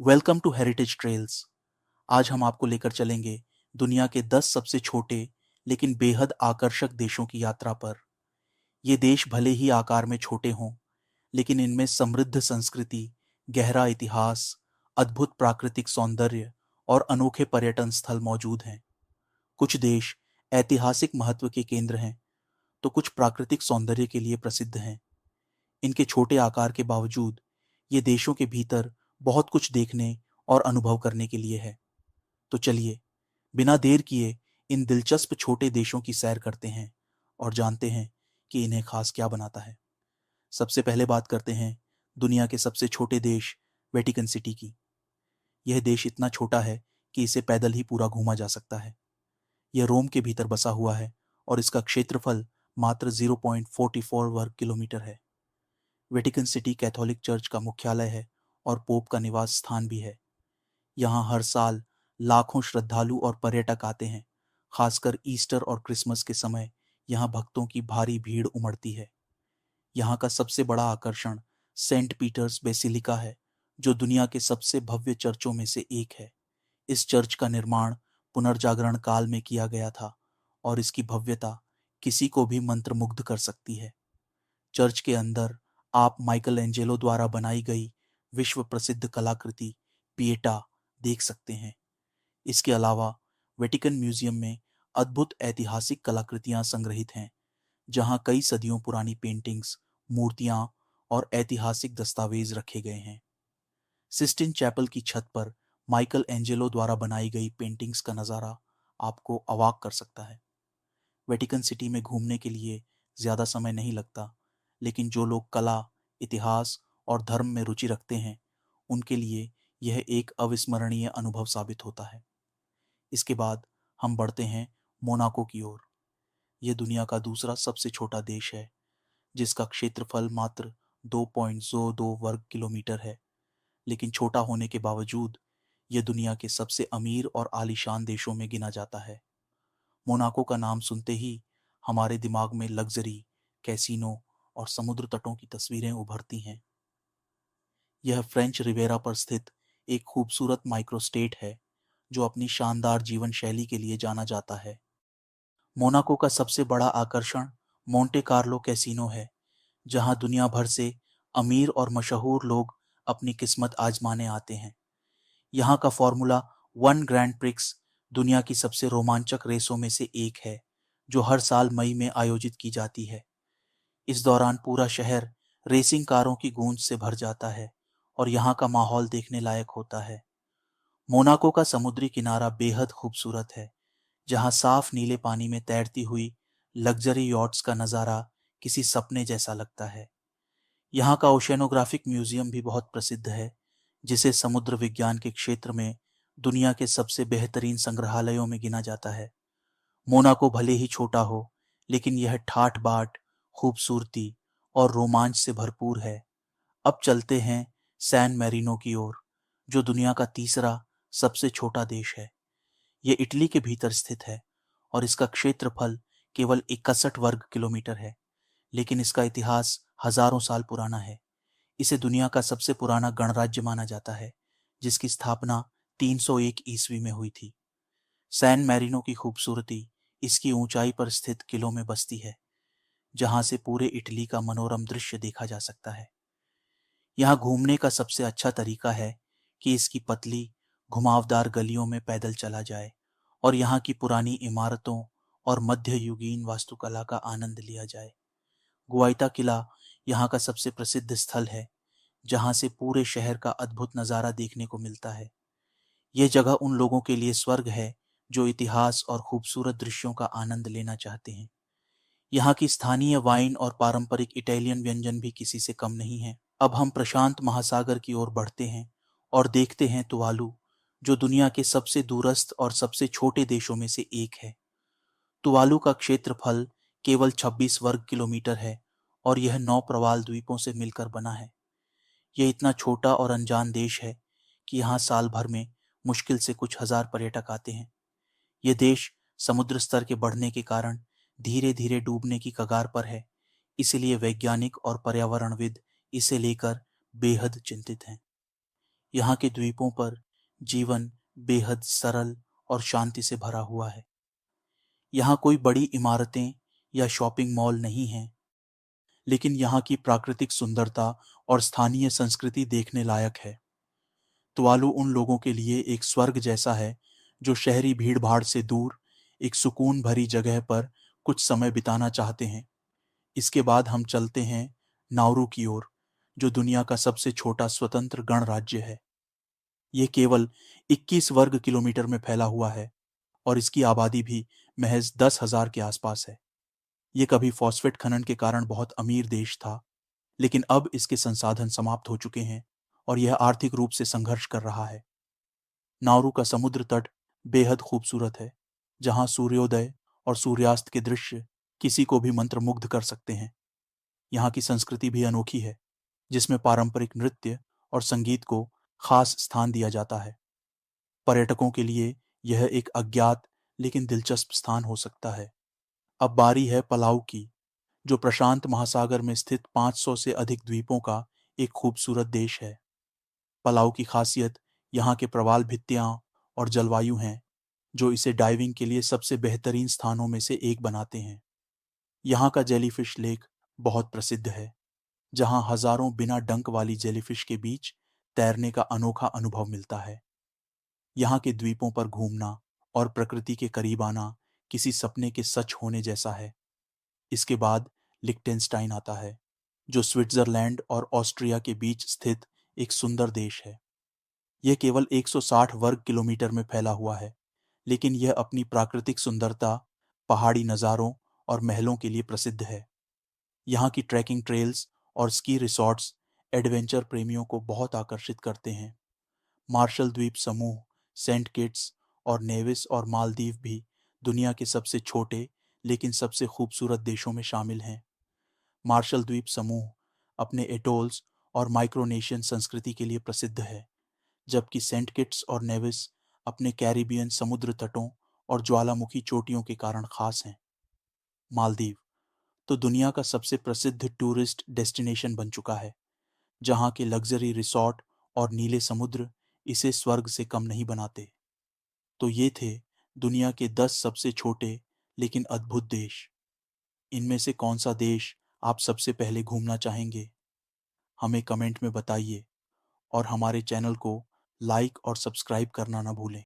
Welcome to heritage trails. आज हम आपको लेकर चलेंगे दुनिया के 10 सबसे छोटे लेकिन बेहद आकर्षक देशों की यात्रा पर। ये देश भले ही आकार में छोटे हों, लेकिन इनमें समृद्ध संस्कृति, गहरा इतिहास, अद्भुत प्राकृतिक सौंदर्य और अनोखे पर्यटन स्थल मौजूद हैं। कुछ देश ऐतिहासिक महत्व के केंद्र हैं, तो कुछ प्राकृतिक सौंदर्य के लिए प्रसिद्ध हैं। इनके छोटे आकार के बावजूद ये देशों के भीतर बहुत कुछ देखने और अनुभव करने के लिए है। तो चलिए, बिना देर किए इन दिलचस्प छोटे देशों की सैर करते हैं और जानते हैं कि इन्हें खास क्या बनाता है। सबसे पहले बात करते हैं दुनिया के सबसे छोटे देश वेटिकन सिटी की। यह देश इतना छोटा है कि इसे पैदल ही पूरा घूमा जा सकता है। यह रोम के भीतर बसा हुआ है और इसका क्षेत्रफल मात्र 0.44 वर्ग किलोमीटर है। वेटिकन सिटी कैथोलिक चर्च का मुख्यालय है और पोप का निवास स्थान भी है। यहाँ हर साल लाखों श्रद्धालु और पर्यटक आते हैं। खासकर ईस्टर और क्रिसमस के समय यहाँ भक्तों की भारी भीड़ उमड़ती है। यहाँ का सबसे बड़ा आकर्षण सेंट पीटर्स बेसिलिका है, जो दुनिया के सबसे भव्य चर्चों में से एक है। इस चर्च का निर्माण पुनर्जागरण काल में किया गया था और इसकी भव्यता किसी को भी मंत्रमुग्ध कर सकती है। चर्च के अंदर आप माइकल एंजेलो द्वारा बनाई गई विश्व प्रसिद्ध कलाकृति पिएटा देख सकते हैं। इसके अलावा वेटिकन म्यूजियम में अद्भुत ऐतिहासिक कलाकृतियां संग्रहित हैं, जहां कई सदियों पुरानी पेंटिंग्स, मूर्तियां और ऐतिहासिक दस्तावेज रखे गए हैं। सिस्टिन चैपल की छत पर माइकल एंजेलो द्वारा बनाई गई पेंटिंग्स का नज़ारा आपको अवाक कर सकता है। वेटिकन सिटी में घूमने के लिए ज़्यादा समय नहीं लगता, लेकिन जो लोग कला, इतिहास और धर्म में रुचि रखते हैं, उनके लिए यह एक अविस्मरणीय अनुभव साबित होता है। इसके बाद हम बढ़ते हैं मोनाको की ओर। यह दुनिया का दूसरा सबसे छोटा देश है, जिसका क्षेत्रफल मात्र 2.02 वर्ग किलोमीटर है। लेकिन छोटा होने के बावजूद यह दुनिया के सबसे अमीर और आलीशान देशों में गिना जाता है। मोनाको का नाम सुनते ही हमारे दिमाग में लग्जरी, कैसीनो और समुद्र तटों की तस्वीरें उभरती हैं। यह फ्रेंच रिवेरा पर स्थित एक खूबसूरत माइक्रोस्टेट है, जो अपनी शानदार जीवन शैली के लिए जाना जाता है। मोनाको का सबसे बड़ा आकर्षण मोंटे कार्लो कैसीनो है, जहां दुनिया भर से अमीर और मशहूर लोग अपनी किस्मत आजमाने आते हैं। यहाँ का फॉर्मूला वन ग्रैंड प्रिक्स दुनिया की सबसे रोमांचक रेसों में से एक है, जो हर साल मई में आयोजित की जाती है। इस दौरान पूरा शहर रेसिंग कारों की गूंज से भर जाता है और यहाँ का माहौल देखने लायक होता है। मोनाको का समुद्री किनारा बेहद खूबसूरत है, जहाँ साफ नीले पानी में तैरती हुई लग्जरी यॉट्स का नज़ारा किसी सपने जैसा लगता है। यहाँ का ओशेनोग्राफिक म्यूजियम भी बहुत प्रसिद्ध है, जिसे समुद्र विज्ञान के क्षेत्र में दुनिया के सबसे बेहतरीन संग्रहालयों में गिना जाता है। मोनाको भले ही छोटा हो, लेकिन यह ठाठ बाट, खूबसूरती और रोमांच से भरपूर है। अब चलते हैं सैन मैरिनो की ओर, जो दुनिया का तीसरा सबसे छोटा देश है। ये इटली के भीतर स्थित है और इसका क्षेत्रफल केवल 61 वर्ग किलोमीटर है, लेकिन इसका इतिहास हजारों साल पुराना है। इसे दुनिया का सबसे पुराना गणराज्य माना जाता है, जिसकी स्थापना 301 ईस्वी में हुई थी। सैन मैरिनो की खूबसूरती इसकी ऊंचाई पर स्थित किलों में बसती है, जहां से पूरे इटली का मनोरम दृश्य देखा जा सकता है। यहाँ घूमने का सबसे अच्छा तरीका है कि इसकी पतली, घुमावदार गलियों में पैदल चला जाए और यहाँ की पुरानी इमारतों और मध्ययुगीन वास्तुकला का आनंद लिया जाए। गुआइता किला यहाँ का सबसे प्रसिद्ध स्थल है, जहाँ से पूरे शहर का अद्भुत नज़ारा देखने को मिलता है। यह जगह उन लोगों के लिए स्वर्ग है जो इतिहास और खूबसूरत दृश्यों का आनंद लेना चाहते हैं। यहाँ की स्थानीय वाइन और पारंपरिक इटालियन व्यंजन भी किसी से कम नहीं है। अब हम प्रशांत महासागर की ओर बढ़ते हैं और देखते हैं तुवालू, जो दुनिया के सबसे दूरस्थ और सबसे छोटे देशों में से एक है। तुवालू का क्षेत्रफल केवल 26 वर्ग किलोमीटर है और यह 9 प्रवाल द्वीपों से मिलकर बना है। यह इतना छोटा और अनजान देश है कि यहाँ साल भर में मुश्किल से कुछ हजार पर्यटक आते हैं। यह देश समुद्र स्तर के बढ़ने के कारण धीरे धीरे डूबने की कगार पर है, इसलिए वैज्ञानिक और पर्यावरणविद इसे लेकर बेहद चिंतित हैं। यहाँ के द्वीपों पर जीवन बेहद सरल और शांति से भरा हुआ है। यहाँ कोई बड़ी इमारतें या शॉपिंग मॉल नहीं हैं, लेकिन यहाँ की प्राकृतिक सुंदरता और स्थानीय संस्कृति देखने लायक है। तुवालू उन लोगों के लिए एक स्वर्ग जैसा है जो शहरी भीड़-भाड़ से दूर एक सुकून भरी जगह पर कुछ समय बिताना चाहते हैं। इसके बाद हम चलते हैं नाउरू की ओर, जो दुनिया का सबसे छोटा स्वतंत्र गणराज्य है। ये केवल 21 वर्ग किलोमीटर में फैला हुआ है और इसकी आबादी भी महज 10,000 के आसपास है। ये कभी फॉस्फेट खनन के कारण बहुत अमीर देश था, लेकिन अब इसके संसाधन समाप्त हो चुके हैं और यह आर्थिक रूप से संघर्ष कर रहा है। नाउरू का समुद्र तट बेहद खूबसूरत है, जहां सूर्योदय और सूर्यास्त के दृश्य किसी को भी मंत्रमुग्ध कर सकते हैं। यहाँ की संस्कृति भी अनोखी है, जिसमें पारंपरिक नृत्य और संगीत को खास स्थान दिया जाता है। पर्यटकों के लिए यह एक अज्ञात लेकिन दिलचस्प स्थान हो सकता है। अब बारी है पलाऊ की, जो प्रशांत महासागर में स्थित 500 से अधिक द्वीपों का एक खूबसूरत देश है। पलाऊ की खासियत यहाँ के प्रवाल भित्तियाँ और जलवायु हैं, जो इसे डाइविंग के लिए सबसे बेहतरीन स्थानों में से एक बनाते हैं। यहाँ का जेलीफिश लेक बहुत प्रसिद्ध है, जहाँ हजारों बिना डंक वाली जेलीफिश के बीच तैरने का अनोखा अनुभव मिलता है। यहाँ के द्वीपों पर घूमना और प्रकृति के करीब आना किसी सपने के सच होने जैसा है। इसके बाद लिechtenstein आता है, जो स्विट्जरलैंड और ऑस्ट्रिया के बीच स्थित एक सुंदर देश है। यह केवल 160 वर्ग किलोमीटर में फैला हुआ है, लेकिन यह अपनी प्राकृतिक सुंदरता, पहाड़ी नज़ारों और महलों के लिए प्रसिद्ध है। यहाँ की ट्रैकिंग ट्रेल्स और स्की रिसॉर्ट्स एडवेंचर प्रेमियों को बहुत आकर्षित करते हैं। मार्शल द्वीप समूह, सेंट किट्स और नेविस और मालदीव भी दुनिया के सबसे छोटे लेकिन सबसे खूबसूरत देशों में शामिल हैं। मार्शल द्वीप समूह अपने एटोल्स और माइक्रोनेशियन संस्कृति के लिए प्रसिद्ध है, जबकि सेंट किट्स और नेविस अपने कैरिबियन समुद्र तटों और ज्वालामुखी चोटियों के कारण खास हैं। मालदीव तो दुनिया का सबसे प्रसिद्ध टूरिस्ट डेस्टिनेशन बन चुका है, जहाँ के लग्जरी रिसॉर्ट और नीले समुद्र इसे स्वर्ग से कम नहीं बनाते। तो ये थे दुनिया के 10 सबसे छोटे लेकिन अद्भुत देश। इनमें से कौन सा देश आप सबसे पहले घूमना चाहेंगे? हमें कमेंट में बताइए और हमारे चैनल को लाइक और सब्सक्राइब करना ना भूलें।